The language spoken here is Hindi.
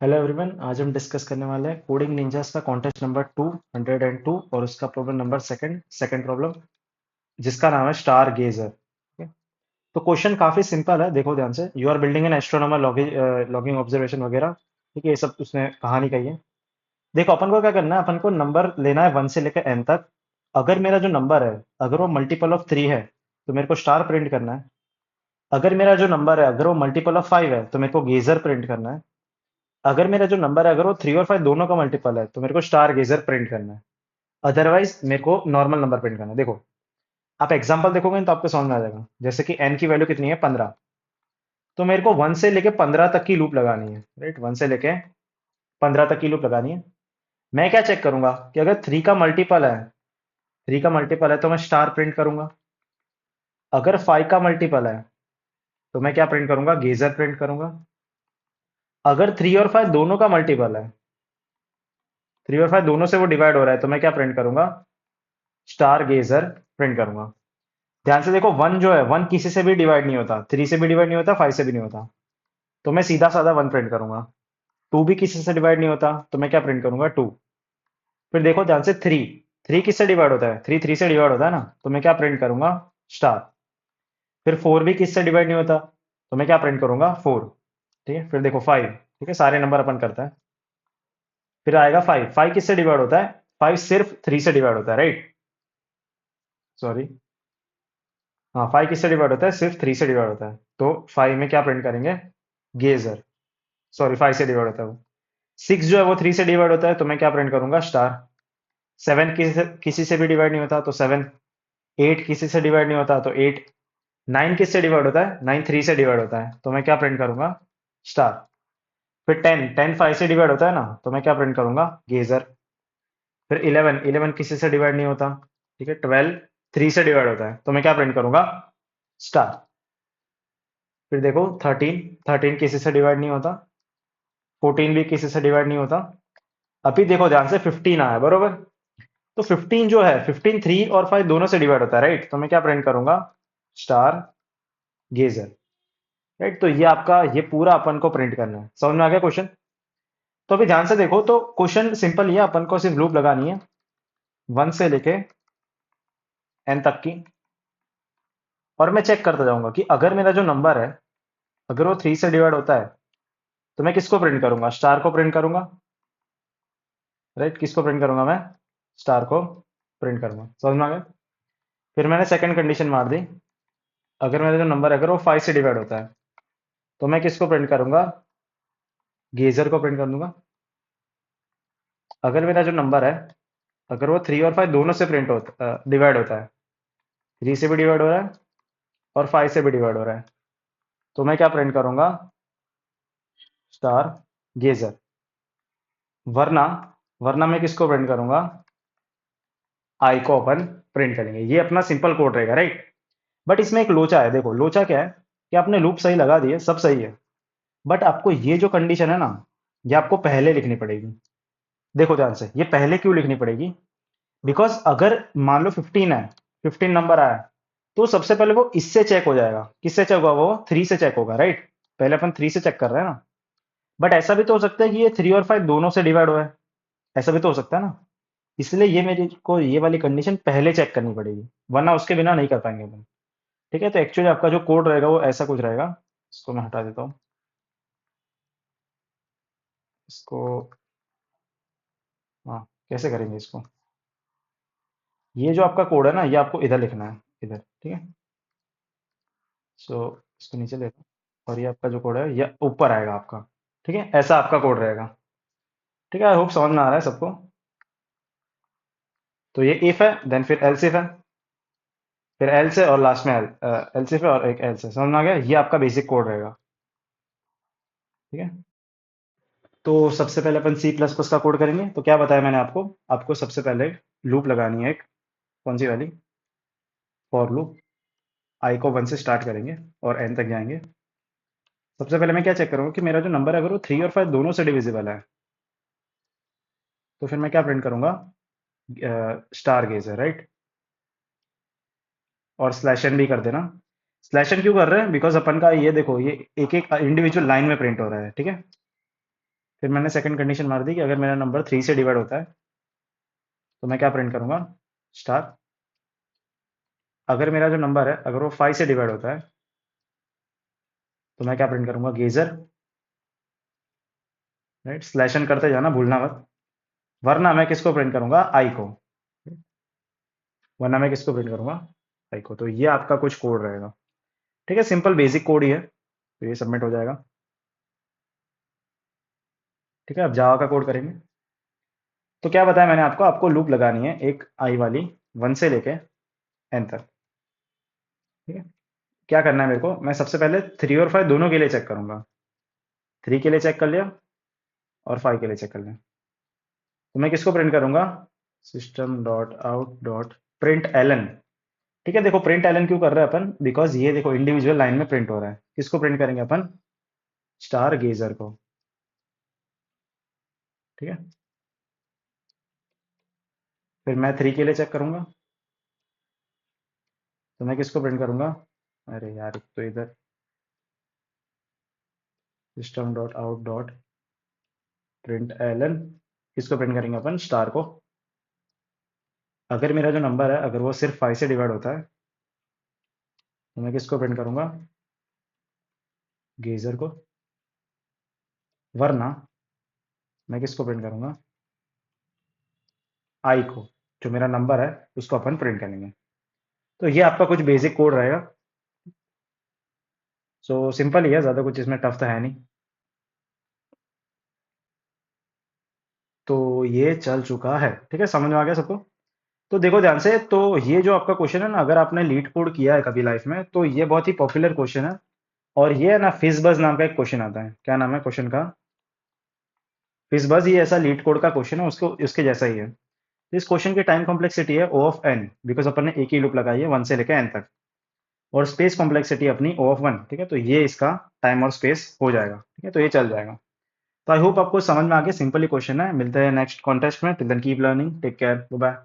हेलो एवरीवन, आज हम डिस्कस करने वाले हैं कोडिंग निंजास का कॉन्टेस्ट नंबर 202 और उसका problem number second second problem जिसका नाम है स्टार गेजर। ठीक है। तो क्वेश्चन काफी सिंपल है, देखो ध्यान से। You are building an astronomer logging observation वगैरह। ठीक है, ये सब उसने कहानी कही है। देखो, अपन को क्या करना है, अपन को नंबर लेना है 1 से लेकर n तक। अगर मेरा जो नंबर है, अगर वो मल्टीपल ऑफ 3 है तो मेरे को स्टार प्रिंट करना है। अगर मेरा जो नंबर है, अगर वो मल्टीपल ऑफ 5 है तो मेरे को गेजर प्रिंट करना है। अगर मेरा जो नंबर है, अगर वो 3 और 5 दोनों का मल्टीपल है तो मेरे को स्टार गेजर प्रिंट करना है। अदरवाइज मेरे को नॉर्मल नंबर प्रिंट करना है। देखो, आप एग्जांपल देखोगे तो आपको समझ में आ जाएगा। जैसे कि n की वैल्यू कितनी है, 15। तो मेरे को 1 से लेके 15 तक की लूप लगानी है, राइट। 1 से लेके 15 तक की लूप लगानी है। मैं क्या चेक करूंगा कि अगर 3 का मल्टीपल है, 3 का मल्टीपल है तो मैं स्टार प्रिंट करूंगा। अगर 5 का मल्टीपल है तो मैं क्या प्रिंट करूंगा, गेजर प्रिंट करूंगा। अगर 3 और 5 दोनों का मल्टीपल है, 3 और 5 दोनों से वो डिवाइड हो रहा है, तो मैं क्या प्रिंट करूंगा, स्टार गेजर प्रिंट करूंगा। ध्यान से देखो, वन जो है, वन किसी से भी डिवाइड नहीं होता, 3 से भी डिवाइड नहीं होता, 5 से भी नहीं होता। तो मैं सीधा साधा 1 प्रिंट करूंगा। 2 भी किसी से डिवाइड नहीं होता तो मैं क्या प्रिंट करूंगा, 2। फिर देखो ध्यान से, 3, 3 किससे डिवाइड होता है, 3 से डिवाइड होता है ना, तो मैं क्या प्रिंट करूंगा, स्टार। फिर 4 भी किससे डिवाइड नहीं होता तो मैं क्या प्रिंट करूंगा, 4। ठीक है। फिर देखो 5, ठीक है, सारे नंबर अपन करता है। फिर आएगा 5, 5 किससे डिवाइड होता है, 5 सिर्फ 3 से डिवाइड होता है, राइट। सॉरी, हाँ, 5 किससे डिवाइड होता है, सिर्फ 3 से डिवाइड होता है। तो 5 में क्या प्रिंट करेंगे, गेजर। सॉरी, 5 से डिवाइड होता है वो। 6 जो है वो 3 से डिवाइड होता है तो मैं क्या प्रिंट करूंगा, स्टार। 7 किसी से भी डिवाइड नहीं होता तो 7। 8 किसी से डिवाइड नहीं होता तो 8। 9 किससे डिवाइड होता है, 9 3 से डिवाइड होता है तो मैं क्या प्रिंट करूंगा, स्टार। फिर 10, 10 5 से डिवाइड होता है ना, तो मैं क्या प्रिंट करूंगा, गेजर। फिर 11, 11 किसी से डिवाइड नहीं होता। ठीक है। 12 3 से डिवाइड होता है तो मैं क्या प्रिंट करूंगा, स्टार। फिर देखो 13, 13 किसी से डिवाइड नहीं होता। 14 भी किसी से डिवाइड नहीं होता। अभी देखो ध्यान से, 15 आया, बरोबर। तो 15 जो है, 15 3 और 5 दोनों से डिवाइड होता है, राइट। तो मैं क्या प्रिंट करूंगा, स्टार गेजर। राइट। तो ये आपका, ये पूरा अपन को प्रिंट करना है। समझ में आ गया क्वेश्चन। तो अभी ध्यान से देखो, तो क्वेश्चन सिंपल ही है, अपन को सिर्फ लूप लगानी है 1 से लेके n तक की। और मैं चेक करता जाऊंगा कि अगर मेरा जो नंबर है, अगर वो 3 से डिवाइड होता है तो मैं किसको प्रिंट करूंगा, स्टार को प्रिंट करूंगा, राइट। किसको प्रिंट करूंगा मैं, स्टार को प्रिंट करूंगा। समझ में आ गया। फिर मैंने सेकंड कंडीशन मार दी। अगर मेरा जो नंबर है, अगर वो 5 से डिवाइड होता है तो मैं किसको प्रिंट करूंगा, गेजर को प्रिंट कर दूंगा। अगर मेरा जो नंबर है, अगर वो 3 और 5 दोनों से प्रिंट होता, डिवाइड होता है, 3 से भी डिवाइड हो रहा है और 5 से भी डिवाइड हो रहा है, तो मैं क्या प्रिंट करूंगा, स्टार गेजर। वरना, वरना मैं किसको प्रिंट करूंगा, आई को अपन प्रिंट करेंगे। ये अपना सिंपल कोड रहेगा, राइट। बट इसमें एक लोचा है। देखो लोचा क्या है, कि आपने लूप सही लगा दी है, सब सही है, बट आपको ये जो कंडीशन है ना, ये आपको पहले लिखनी पड़ेगी। देखो ध्यान से, ये पहले क्यों लिखनी पड़ेगी, बिकॉज अगर मान लो 15 है, 15 नंबर आया, तो सबसे पहले वो इससे चेक हो जाएगा। किससे चेक होगा, वो 3 से चेक होगा, राइट। पहले अपन 3 से चेक कर रहे हैं ना। बट ऐसा भी तो हो सकता है कि ये 3 और 5 दोनों से डिवाइड हुआ है। ऐसा भी तो हो सकता है ना। इसलिए ये मेरी को ये वाली कंडीशन पहले चेक करनी पड़ेगी, वरना उसके बिना नहीं कर पाएंगे अपन। ठीक है। तो एक्चुअली आपका जो कोड रहेगा वो ऐसा कुछ रहेगा। इसको मैं हटा देता हूँ। इसको, हाँ, कैसे करेंगे इसको, ये जो आपका कोड है ना, ये आपको इधर लिखना है, इधर। ठीक है। सो इसको नीचे ले लो, और ये आपका जो कोड है ये ऊपर आएगा आपका। ठीक है, ऐसा आपका कोड रहेगा। ठीक है। आई होप समझ में आ रहा है सबको। तो ये इफ है, देन फिर एल्स इफ है, फिर एल्स है और लास्ट में एल्स इफ है और एक एल्स है। समझ में आ गया, ये आपका बेसिक कोड रहेगा। ठीक है। तो सबसे पहले अपन सी प्लस प्लस का कोड करेंगे। तो क्या बताया मैंने आपको, आपको सबसे पहले लूप लगानी है एक, कौन सी वाली, फॉर लूप। आई को 1 से स्टार्ट करेंगे और एन तक जाएंगे। सबसे पहले मैं क्या चेक करूंगा कि मेरा जो नंबर है, अगर वो 3 और 5 दोनों से डिविजिबल है, तो फिर मैं क्या प्रिंट करूंगा, स्टार गेजर, राइट। और स्लैश एन भी कर देना। स्लैश एन क्यों कर रहे हैं, बिकॉज अपन का ये देखो, ये एक एक इंडिविजुअल लाइन में प्रिंट हो रहा है। ठीक है। फिर मैंने सेकंड कंडीशन मार दी कि अगर मेरा नंबर 3 से डिवाइड होता है तो मैं क्या प्रिंट करूंगा, स्टार। अगर मेरा जो नंबर है अगर वो 5 से डिवाइड होता है तो मैं क्या प्रिंट करूंगा, गेजर। राइट, स्लैश एन करते जाना, भूलना मत। वरना मैं किसको प्रिंट करूंगा, आई को। वरना मैं किसको प्रिंट करूंगा, आई को। तो ये आपका कुछ कोड रहेगा। ठीक है, सिंपल बेसिक कोड ही है। तो ये सबमिट हो जाएगा। ठीक है, अब जावा का कोड करेंगे। तो क्या बताया मैंने आपको, आपको लूप लगानी है एक आई वाली, 1 से लेके एन तक। ठीक है, क्या करना है मेरे को, मैं सबसे पहले 3 और 5 दोनों के लिए चेक करूंगा। 3 के लिए चेक कर लिया और 5 के लिए चेक कर लिया। तो मैं किसको प्रिंट करूंगा, system dot out dot println. ठीक है, देखो प्रिंट एलन क्यों कर रहे हैं अपन, बिकॉज ये देखो इंडिविजुअल लाइन में प्रिंट हो रहा है। किसको प्रिंट करेंगे अपन, स्टार गेजर को। ठीक है, फिर मैं 3 के लिए चेक करूंगा। तो मैं किसको प्रिंट करूंगा, अरे यार एक तो इधर system dot out dot println, किसको प्रिंट करेंगे अपन, स्टार को। अगर मेरा जो नंबर है अगर वो सिर्फ 5 से डिवाइड होता है तो मैं किसको प्रिंट करूंगा, गेजर को। वरना मैं किसको प्रिंट करूंगा, आई को। जो मेरा नंबर है उसको अपन प्रिंट करेंगे। तो ये आपका कुछ बेसिक कोड रहेगा। सो सिंपल ही है, ज़्यादा कुछ इसमें टफ तो है नहीं। तो ये चल चुका है, ठीक है, समझ में आ गया सबको। तो देखो ध्यान से, तो ये जो आपका क्वेश्चन है ना, अगर आपने लीड कोड किया है कभी लाइफ में तो ये बहुत ही पॉपुलर क्वेश्चन है। और ये है ना, फिजबज नाम का एक क्वेश्चन आता है। क्या नाम है क्वेश्चन का, फिजबज। ये ऐसा लीड कोड का क्वेश्चन है, उसको उसके जैसा ही है। इस क्वेश्चन की टाइम कॉम्प्लेक्सिटी है ओ ऑफ एन, बिकॉज अपन ने एक ही लूप लगाई है 1 से लेकर एन तक। और स्पेस कॉम्प्लेक्सिटी अपनी ओ ऑफ 1। ठीक है, तो ये इसका टाइम और स्पेस हो जाएगा। ठीक है, तो ये चल जाएगा। तो आई होप आपको समझ में आ गया, सिंपल ही क्वेश्चन है। मिलते हैं नेक्स्ट कॉन्टेस्ट में। Till then keep learning, take care, bye bye.